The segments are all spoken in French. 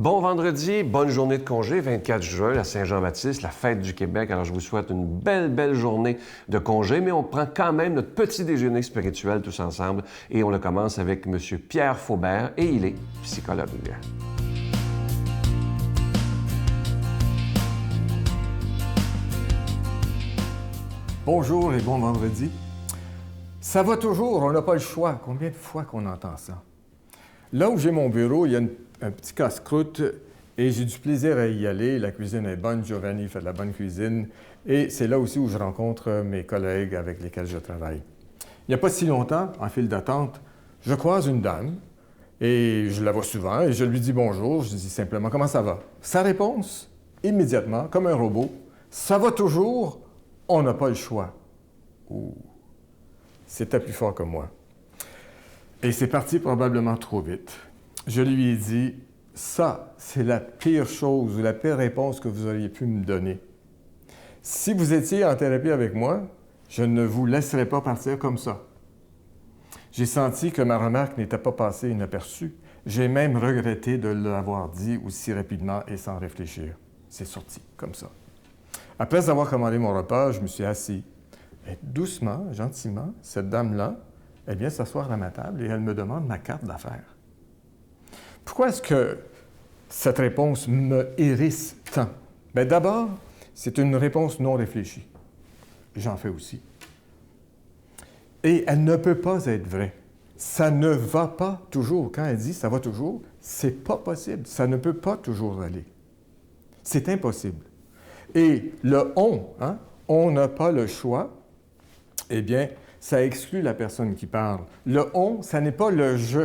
Bon vendredi, bonne journée de congé, 24 juin, la Saint-Jean-Baptiste, la fête du Québec. Alors, je vous souhaite une belle journée de congé, mais on prend quand même notre petit déjeuner spirituel tous ensemble et on le commence avec M. Pierre Faubert et il est psychologue. Bonjour et bon vendredi. Ça va toujours, on n'a pas le choix. Combien de fois qu'on entend ça? Là où j'ai mon bureau, il y a un petit casse-croûte et j'ai du plaisir à y aller. La cuisine est bonne, Giovanni fait de la bonne cuisine et c'est là aussi où je rencontre mes collègues avec lesquels je travaille. Il n'y a pas si longtemps, en file d'attente, je croise une dame et je la vois souvent et je lui dis bonjour. Je dis simplement « Comment ça va? » Sa réponse, immédiatement, comme un robot, « Ça va toujours, on n'a pas le choix. » Ouh, c'était plus fort que moi. Et c'est parti probablement trop vite. Je lui ai dit, ça, c'est la pire chose ou la pire réponse que vous auriez pu me donner. Si vous étiez en thérapie avec moi, je ne vous laisserais pas partir comme ça. J'ai senti que ma remarque n'était pas passée inaperçue. J'ai même regretté de l'avoir dit aussi rapidement et sans réfléchir. C'est sorti, comme ça. Après avoir commandé mon repas, je me suis assis. Et doucement, gentiment, cette dame-là, elle vient s'asseoir à ma table et elle me demande ma carte d'affaires. Pourquoi est-ce que cette réponse me hérisse tant? Bien, d'abord, c'est une réponse non réfléchie. J'en fais aussi. Et elle ne peut pas être vraie. Ça ne va pas toujours. Quand elle dit « ça va toujours », c'est pas possible. Ça ne peut pas toujours aller. C'est impossible. Et le « on », hein, on n'a pas le choix, eh bien, ça exclut la personne qui parle. Le « on », ça n'est pas le « je ».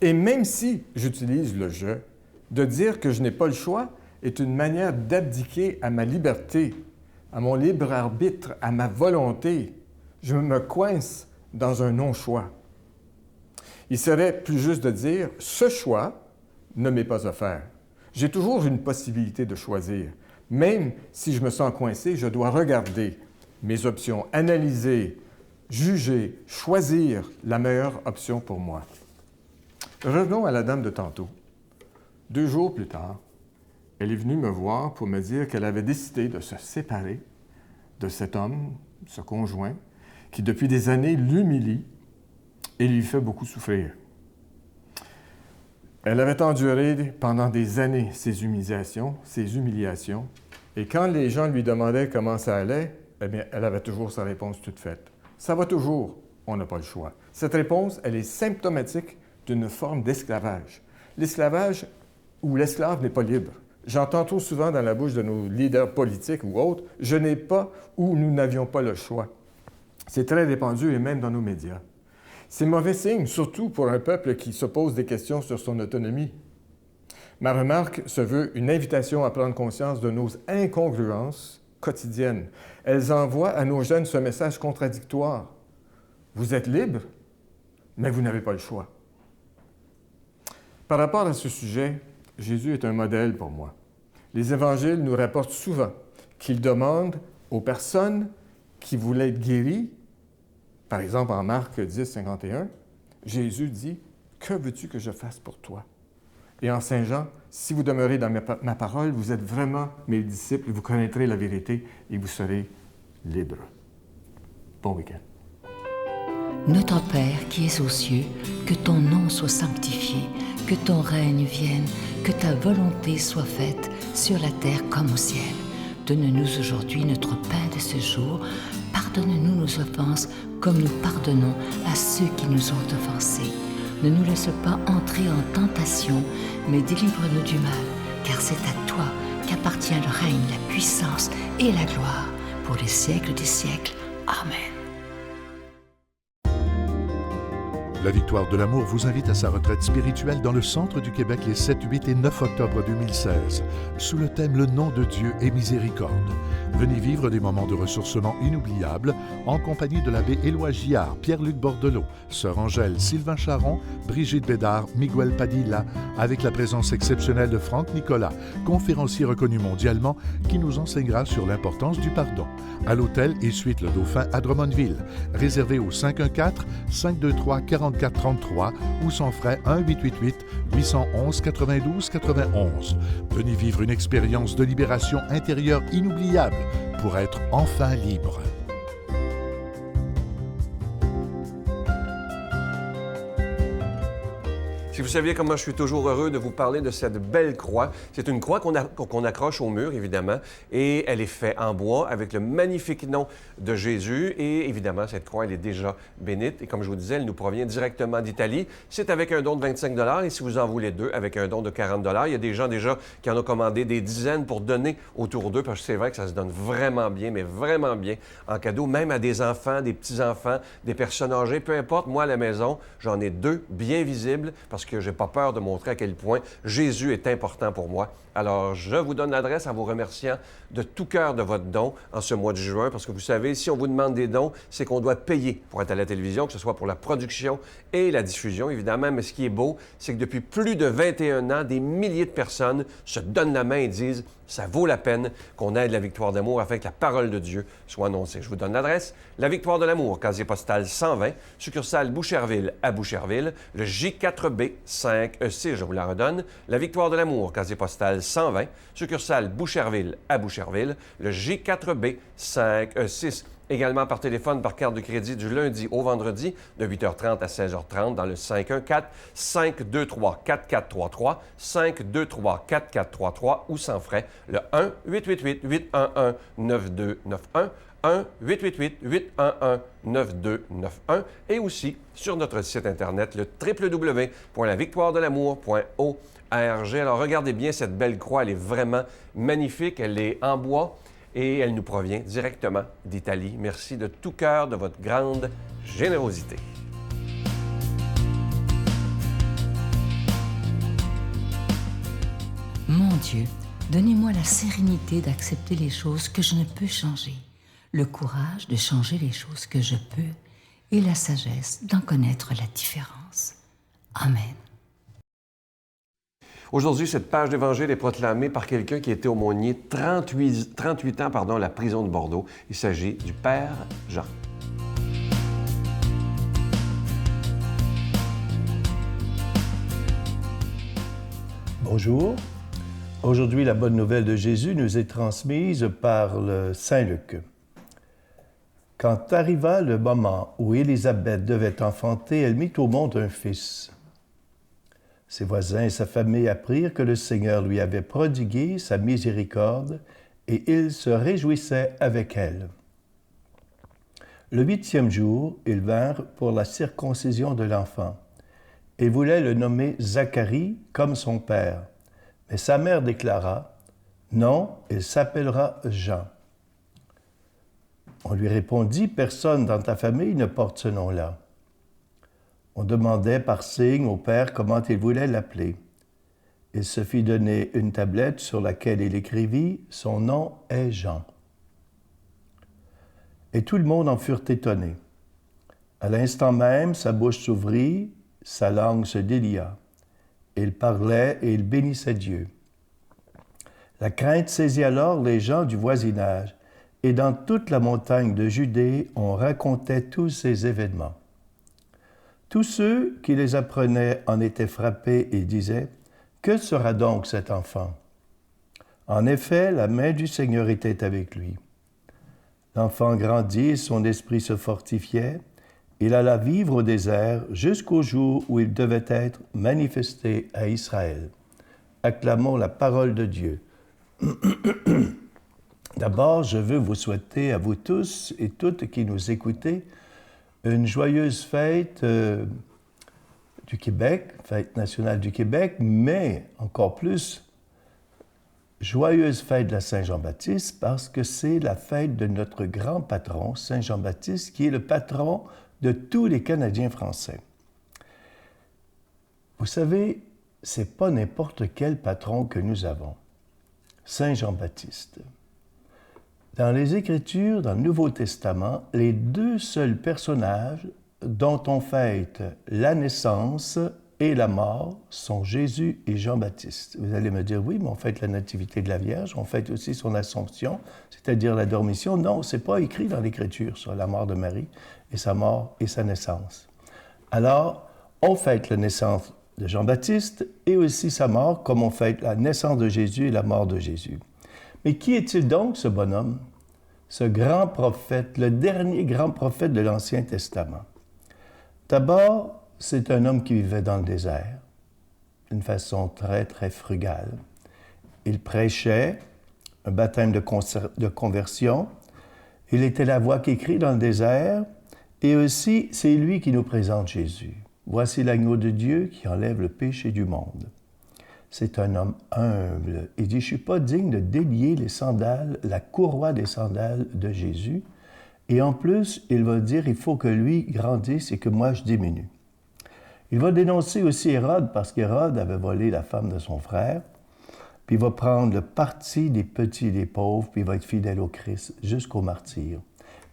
Et même si j'utilise le « je », de dire que je n'ai pas le choix est une manière d'abdiquer à ma liberté, à mon libre arbitre, à ma volonté. Je me coince dans un non-choix. Il serait plus juste de dire « ce choix ne m'est pas offert ». J'ai toujours une possibilité de choisir. Même si je me sens coincé, je dois regarder mes options, analyser, juger, choisir la meilleure option pour moi. Revenons à la dame de tantôt. 2 jours plus tard, elle est venue me voir pour me dire qu'elle avait décidé de se séparer de cet homme, ce conjoint, qui depuis des années l'humilie et lui fait beaucoup souffrir. Elle avait enduré pendant des années ces humiliations, et quand les gens lui demandaient comment ça allait, eh bien, elle avait toujours sa réponse toute faite. Ça va toujours, on n'a pas le choix. Cette réponse, elle est symptomatique d'une forme d'esclavage. L'esclavage où l'esclave n'est pas libre. J'entends trop souvent dans la bouche de nos leaders politiques ou autres, « je n'ai pas » ou « nous n'avions pas le choix ». C'est très répandu et même dans nos médias. C'est mauvais signe, surtout pour un peuple qui se pose des questions sur son autonomie. Ma remarque se veut une invitation à prendre conscience de nos incongruences quotidiennes. Elles envoient à nos jeunes ce message contradictoire. Vous êtes libre, mais vous n'avez pas le choix. Par rapport à ce sujet, Jésus est un modèle pour moi. Les évangiles nous rapportent souvent qu'il demande aux personnes qui voulaient être guéries. Par exemple, en Marc 10, 51, Jésus dit « Que veux-tu que je fasse pour toi? » Et en Saint Jean, « Si vous demeurez dans ma parole, vous êtes vraiment mes disciples, vous connaîtrez la vérité et vous serez libres. » Bon week-end. Notre Père qui es aux cieux, que ton nom soit sanctifié, que ton règne vienne, que ta volonté soit faite sur la terre comme au ciel. Donne-nous aujourd'hui notre pain de ce jour. Pardonne-nous nos offenses, comme nous pardonnons à ceux qui nous ont offensés. Ne nous laisse pas entrer en tentation, mais délivre-nous du mal, car c'est à toi qu'appartient le règne, la puissance et la gloire, pour les siècles des siècles. Amen. La Victoire de l'amour vous invite à sa retraite spirituelle dans le centre du Québec les 7, 8 et 9 octobre 2016, sous le thème « Le nom de Dieu et miséricorde ». Venez vivre des moments de ressourcement inoubliables en compagnie de l'abbé Éloi Giard, Pierre-Luc Bordelot, Sœur Angèle, Sylvain Charon, Brigitte Bédard, Miguel Padilla, avec la présence exceptionnelle de Franck Nicolas, conférencier reconnu mondialement, qui nous enseignera sur l'importance du pardon. À l'hôtel et suite Le Dauphin à Drummondville. Réservé au 514-523-4433 ou sans frais 1-888-811-92-91. Venez vivre une expérience de libération intérieure inoubliable pour être enfin libre. Si vous saviez comment je suis toujours heureux de vous parler de cette belle croix, c'est une croix qu'on accroche au mur, évidemment, et elle est faite en bois avec le magnifique nom de Jésus. Et évidemment, cette croix, elle est déjà bénite. Et comme je vous disais, elle nous provient directement d'Italie. C'est avec un don de 25 $ et si vous en voulez deux, avec un don de 40 $. Il y a des gens déjà qui en ont commandé des dizaines pour donner autour d'eux, parce que c'est vrai que ça se donne vraiment bien, mais vraiment bien en cadeau, même à des enfants, des petits-enfants, des personnes âgées, peu importe. Moi, à la maison, j'en ai deux bien visibles, parce que je n'ai pas peur de montrer à quel point Jésus est important pour moi. Alors, je vous donne l'adresse en vous remerciant de tout cœur de votre don en ce mois de juin, parce que vous savez, si on vous demande des dons, c'est qu'on doit payer pour être à la télévision, que ce soit pour la production et la diffusion, évidemment. Mais ce qui est beau, c'est que depuis plus de 21 ans, des milliers de personnes se donnent la main et disent « ça vaut la peine qu'on aide la Victoire d'amour afin que la parole de Dieu soit annoncée ». Je vous donne l'adresse, la Victoire de l'amour, casier postal 120, succursale Boucherville à Boucherville, le J4B 5E6, je vous la redonne, la Victoire de l'amour, casier postal 120, succursale Boucherville à Boucherville, le J4B 5E6. Également par téléphone, par carte de crédit du lundi au vendredi, de 8h30 à 16h30 dans le 514-523-4433, 523-4433 ou sans frais, le 1-888-811-9291, 1-888-811-9291 et aussi sur notre site Internet, le www.lavictoiredelamour.org. Alors, regardez bien cette belle croix, elle est vraiment magnifique, elle est en bois et elle nous provient directement d'Italie. Merci de tout cœur de votre grande générosité. Mon Dieu, donnez-moi la sérénité d'accepter les choses que je ne peux changer, le courage de changer les choses que je peux et la sagesse d'en connaître la différence. Amen. Aujourd'hui, cette page d'Évangile est proclamée par quelqu'un qui était aumônier 38 ans à la prison de Bordeaux. Il s'agit du Père Jean. Bonjour. Aujourd'hui, la bonne nouvelle de Jésus nous est transmise par le Saint Luc. Quand arriva le moment où Élisabeth devait enfanter, elle mit au monde un fils. Ses voisins et sa famille apprirent que le Seigneur lui avait prodigué sa miséricorde et ils se réjouissaient avec elle. Le 8e jour, ils vinrent pour la circoncision de l'enfant et voulaient le nommer Zacharie comme son père. Mais sa mère déclara « Non, il s'appellera Jean ». On lui répondit « Personne dans ta famille ne porte ce nom-là ». On demandait par signe au père comment il voulait l'appeler. Il se fit donner une tablette sur laquelle il écrivit « Son nom est Jean ». Et tout le monde en furent étonnés. À l'instant même, sa bouche s'ouvrit, sa langue se délia. Il parlait et il bénissait Dieu. La crainte saisit alors les gens du voisinage, et dans toute la montagne de Judée, on racontait tous ces événements. Tous ceux qui les apprenaient en étaient frappés et disaient « Que sera donc cet enfant ?» En effet, la main du Seigneur était avec lui. L'enfant grandit et son esprit se fortifiait. Il alla vivre au désert jusqu'au jour où il devait être manifesté à Israël. Acclamons la parole de Dieu. D'abord, je veux vous souhaiter à vous tous et toutes qui nous écoutez une joyeuse fête du Québec, fête nationale du Québec, mais encore plus, joyeuse fête de la Saint-Jean-Baptiste parce que c'est la fête de notre grand patron, Saint Jean-Baptiste, qui est le patron de tous les Canadiens français. Vous savez, c'est pas n'importe quel patron que nous avons. Saint Jean-Baptiste. Dans les Écritures, dans le Nouveau Testament, les deux seuls personnages dont on fête la naissance et la mort sont Jésus et Jean-Baptiste. Vous allez me dire, oui, mais on fête la nativité de la Vierge, on fête aussi son Assomption, c'est-à-dire la dormition. Non, ce n'est pas écrit dans l'Écriture, sur la mort de Marie et sa mort et sa naissance. Alors, on fête la naissance de Jean-Baptiste et aussi sa mort, comme on fête la naissance de Jésus et la mort de Jésus. Mais qui est-il donc, ce bonhomme? Ce grand prophète, le dernier grand prophète de l'Ancien Testament. D'abord, c'est un homme qui vivait dans le désert, d'une façon très, très frugale. Il prêchait un baptême de conversion. Il était la voix qui crie dans le désert. Et aussi, c'est lui qui nous présente Jésus. Voici l'agneau de Dieu qui enlève le péché du monde. C'est un homme humble. Il dit, je ne suis pas digne de délier les sandales, la courroie des sandales de Jésus. Et en plus, il va dire, il faut que lui grandisse et que moi je diminue. Il va dénoncer aussi Hérode, parce qu'Hérode avait volé la femme de son frère, puis il va prendre le parti des petits et des pauvres, puis il va être fidèle au Christ jusqu'au martyre.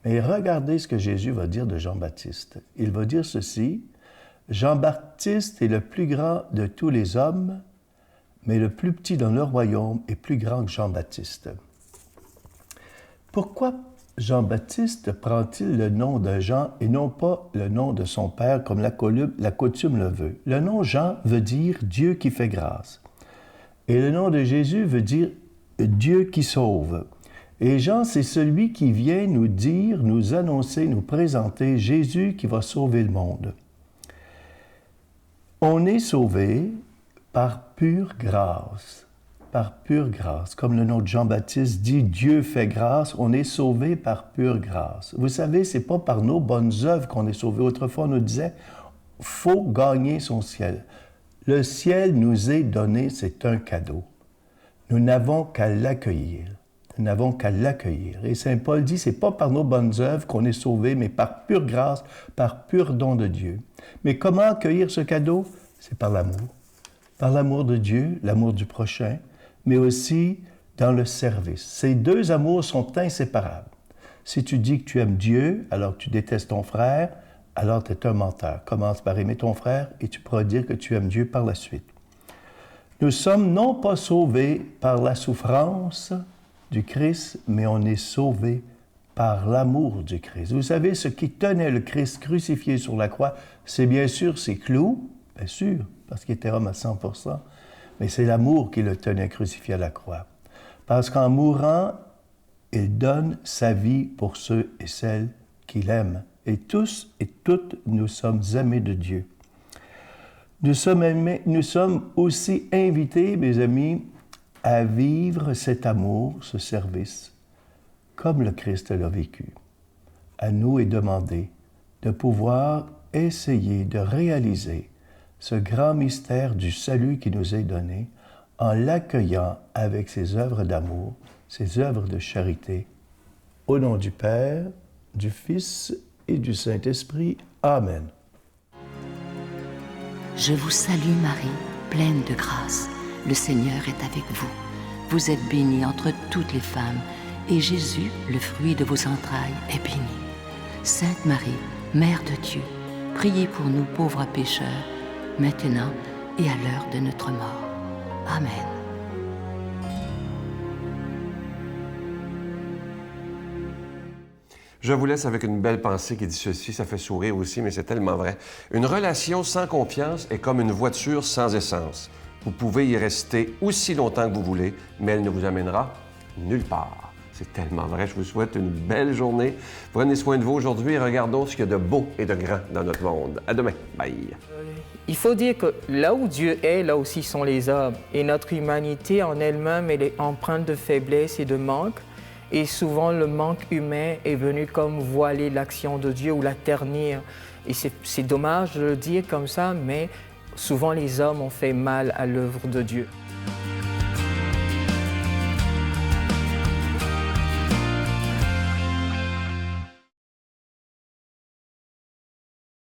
Mais regardez ce que Jésus va dire de Jean-Baptiste. Il va dire ceci, « Jean-Baptiste est le plus grand de tous les hommes, mais le plus petit dans le royaume est plus grand que Jean-Baptiste. » Pourquoi Jean-Baptiste prend-il le nom de Jean et non pas le nom de son père comme la coutume le veut? Le nom Jean veut dire « Dieu qui fait grâce ». Et le nom de Jésus veut dire « Dieu qui sauve ». Et Jean, c'est celui qui vient nous dire, nous annoncer, nous présenter Jésus qui va sauver le monde. On est sauvé par pure grâce. Par pure grâce. Comme le nom de Jean-Baptiste dit, Dieu fait grâce, on est sauvé par pure grâce. Vous savez, ce n'est pas par nos bonnes œuvres qu'on est sauvé. Autrefois, on nous disait, il faut gagner son ciel. Le ciel nous est donné, c'est un cadeau. Nous n'avons qu'à l'accueillir. Nous n'avons qu'à l'accueillir. Et Saint Paul dit, ce n'est pas par nos bonnes œuvres qu'on est sauvé, mais par pure grâce, par pur don de Dieu. Mais comment accueillir ce cadeau? C'est par l'amour. Par l'amour de Dieu, l'amour du prochain, mais aussi dans le service. Ces deux amours sont inséparables. Si tu dis que tu aimes Dieu, alors que tu détestes ton frère, alors tu es un menteur. Commence par aimer ton frère et tu pourras dire que tu aimes Dieu par la suite. Nous sommes non pas sauvés par la souffrance du Christ, mais on est sauvés par l'amour du Christ. Vous savez, ce qui tenait le Christ crucifié sur la croix, c'est bien sûr ses clous, bien sûr, parce qu'il était homme à 100%, mais c'est l'amour qui le tenait crucifié à la croix. Parce qu'en mourant, il donne sa vie pour ceux et celles qu'il aime. Et tous et toutes, nous sommes aimés de Dieu. Nous sommes aussi invités, mes amis, à vivre cet amour, ce service, comme le Christ l'a vécu. À nous est demandé de pouvoir essayer de réaliser ce grand mystère du salut qui nous est donné en l'accueillant avec ses œuvres d'amour, ses œuvres de charité. Au nom du Père, du Fils et du Saint-Esprit. Amen. Je vous salue Marie, pleine de grâce. Le Seigneur est avec vous. Vous êtes bénie entre toutes les femmes, et Jésus, le fruit de vos entrailles, est béni. Sainte Marie, Mère de Dieu, priez pour nous pauvres pécheurs, maintenant et à l'heure de notre mort. Amen. Je vous laisse avec une belle pensée qui dit ceci, ça fait sourire aussi, mais c'est tellement vrai. Une relation sans confiance est comme une voiture sans essence. Vous pouvez y rester aussi longtemps que vous voulez, mais elle ne vous amènera nulle part. C'est tellement vrai. Je vous souhaite une belle journée. Prenez soin de vous aujourd'hui et regardons ce qu'il y a de beau et de grand dans notre monde. À demain. Bye. Il faut dire que là où Dieu est, là aussi sont les hommes. Et notre humanité en elle-même, elle est empreinte de faiblesse et de manque. Et souvent, le manque humain est venu comme voiler l'action de Dieu ou la ternir. Et c'est dommage de le dire comme ça, mais souvent les hommes ont fait mal à l'œuvre de Dieu.